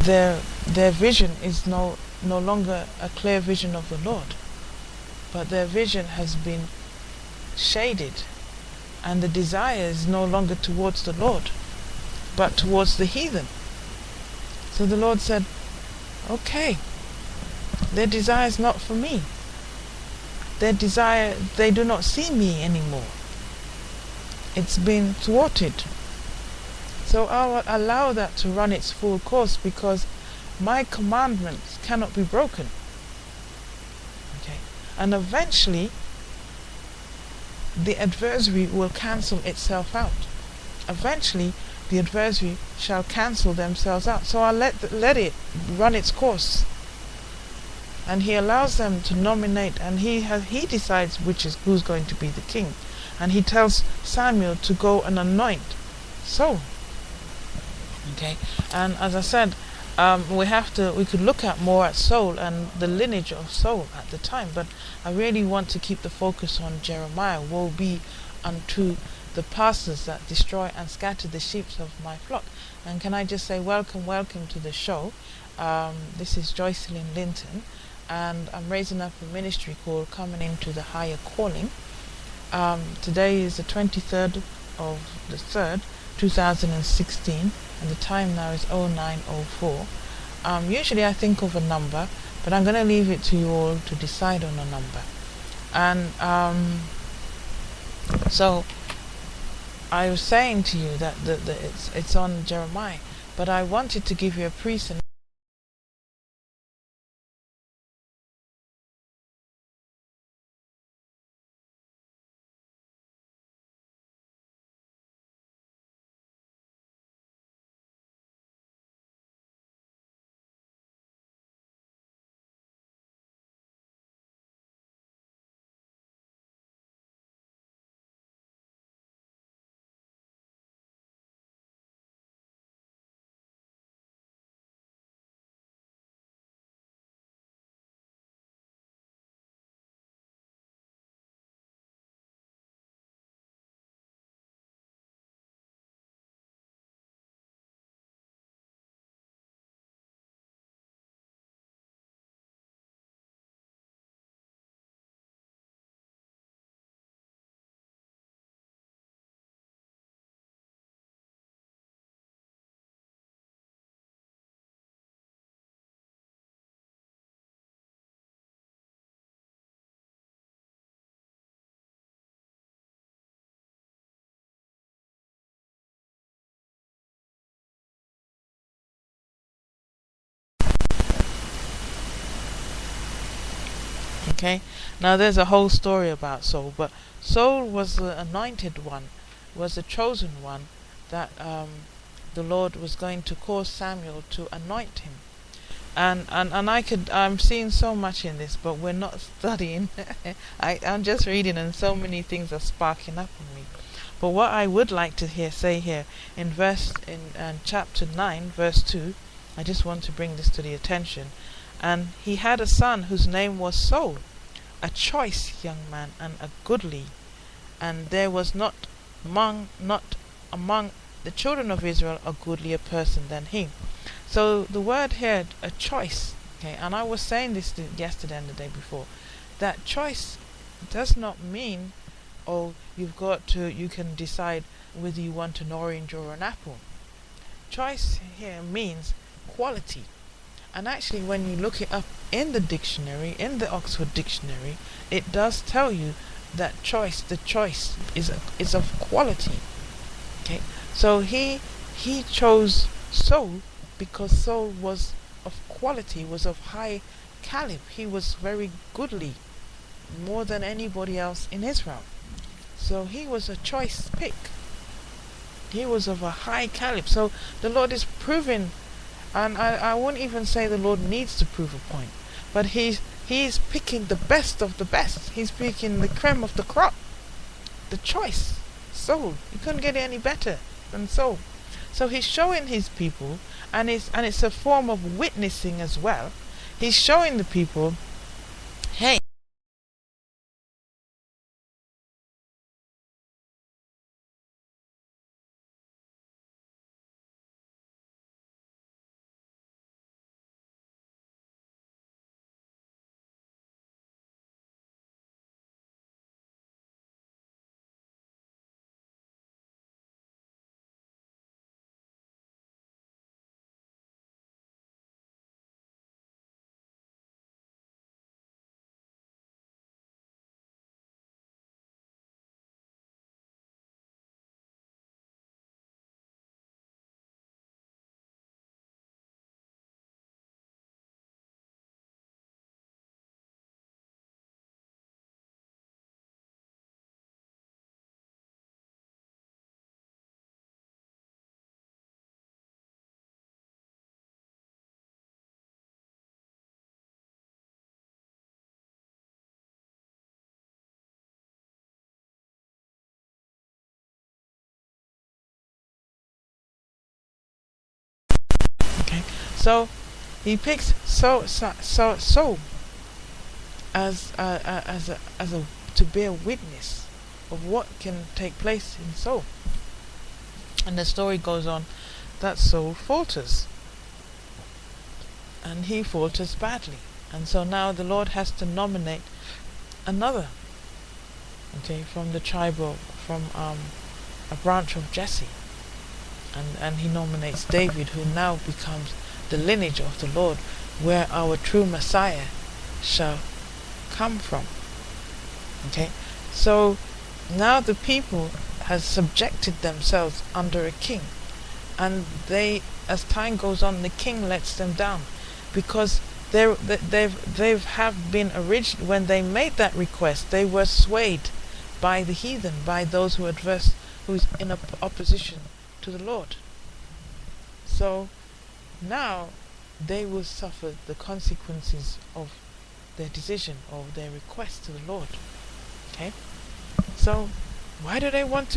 their vision is no longer a clear vision of the Lord, but their vision has been shaded, and the desire is no longer towards the Lord, but towards the heathen. So the Lord said, okay, their desire is not for me. Their desire, they do not see me anymore. It's been thwarted. So I'll allow that to run its full course, because my commandments cannot be broken. Okay. And eventually the adversary will cancel itself out. Eventually the adversary shall cancel themselves out. So I'll let it run its course. And he allows them to nominate, and he decides who's going to be the king. And he tells Samuel to go and anoint Saul. Okay, and as I said, we could look at more at Saul and the lineage of Saul at the time, but I really want to keep the focus on Jeremiah. Woe be unto the pastors that destroy and scatter the sheep of my flock. And can I just say welcome to the show. This is Joycelyn Linton, and I'm raising up a ministry called Coming Into the Higher Calling. Today is the 23rd of the 3rd, 2016, and the time now is 09:04. Usually I think of a number, but I'm going to leave it to you all to decide on a number. And so I was saying to you that it's on Jeremiah, but I wanted to give you a precedent. Okay, now there's a whole story about Saul, but Saul was the anointed one, was the chosen one that the Lord was going to cause Samuel to anoint him. And I'm seeing so much in this, but we're not studying. I'm just reading, and so many things are sparking up on me. But what I would like to say here in chapter 9, verse 2, I just want to bring this to the attention. And he had a son whose name was Saul, a choice young man and a goodly, and there was not among the children of Israel a goodlier person than he. So the word here, a choice, okay, and I was saying this yesterday and the day before, that choice does not mean, you can decide whether you want an orange or an apple. Choice here means quality. And actually, when you look it up in the dictionary, in the Oxford Dictionary, it does tell you that the choice is of quality. Okay, so he chose Saul because Saul was of quality, was of high caliber. He was very goodly, more than anybody else in Israel. So he was a choice pick. He was of a high caliber. So the Lord is proving. And I won't even say the Lord needs to prove a point, but he's picking the best of the best. He's picking the creme of the crop, the choice, Saul. You couldn't get any better than Saul. So he's showing his people, and it's a form of witnessing as well. He's showing the people, hey, So he picks Saul as a to bear witness of what can take place in Saul. And the story goes on that Saul falters, and he falters badly, and so now the Lord has to nominate another, from the tribe of, from a branch of Jesse, and he nominates David, who now becomes the lineage of the Lord, where our true Messiah shall come from. So now the people has subjected themselves under a king, and they, as time goes on, the king lets them down, because they've have been when they made that request, they were swayed by the heathen, by those who's in opposition to the Lord. So now they will suffer the consequences of their decision, or their request to the Lord. So why do they want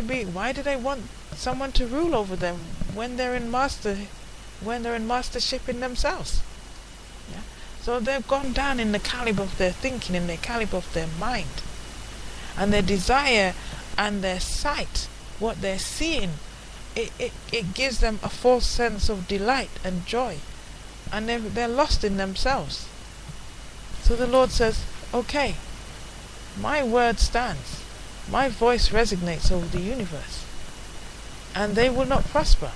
someone to rule over them when they're in mastership in themselves? So they've gone down in the caliber of their thinking, in the caliber of their mind, and their desire and their sight, what they're seeing, it gives them a false sense of delight and joy, and they're lost in themselves. So the Lord says, okay, my word stands, my voice resonates over the universe, and they will not prosper.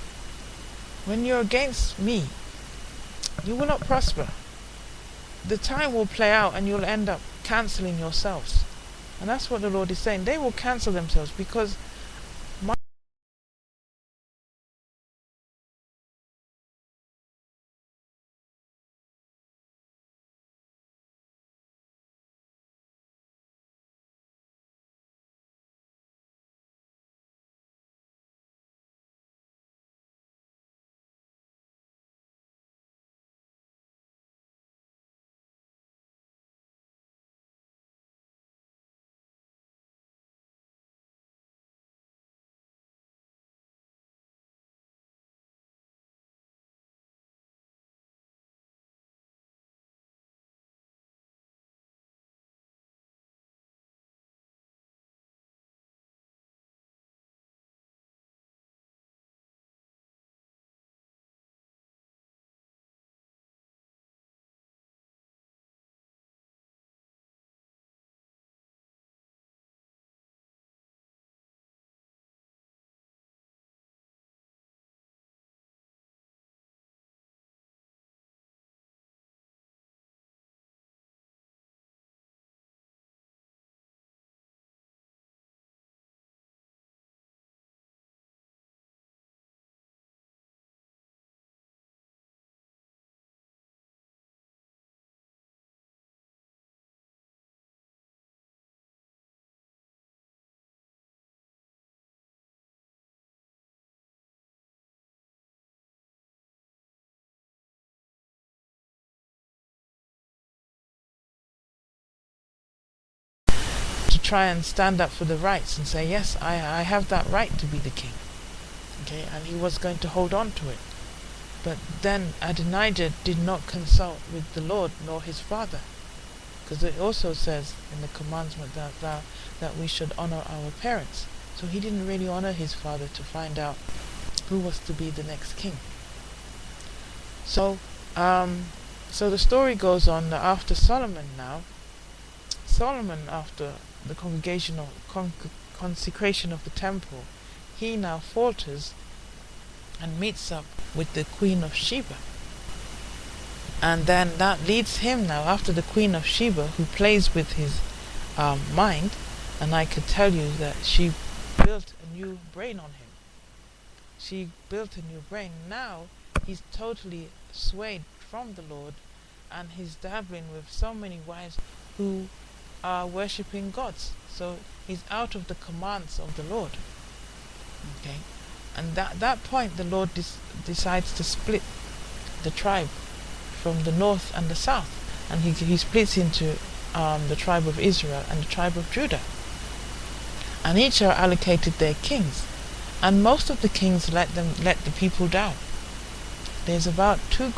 When you're against me, you will not prosper. The time will play out, and you'll end up cancelling yourselves. And that's what the Lord is saying. They will cancel themselves, because to try and stand up for the rights and say, yes, I have that right to be the king. And he was going to hold on to it. But then Adonijah did not consult with the Lord nor his father, because it also says in the commandment that we should honor our parents. So he didn't really honor his father to find out who was to be the next king. So the story goes on that after Solomon, after the consecration of the temple, he now falters and meets up with the Queen of Sheba. And then that leads him now, after the Queen of Sheba, who plays with his mind, and I could tell you that she built a new brain on him. She built a new brain. Now he's totally swayed from the Lord, and he's dabbling with so many wives who are worshipping gods. So he's out of the commands of the Lord. And that point the Lord decides to split the tribe from the north and the south, and he splits into the tribe of Israel and the tribe of Judah, and each are allocated their kings, and most of the kings let the people down. There's about two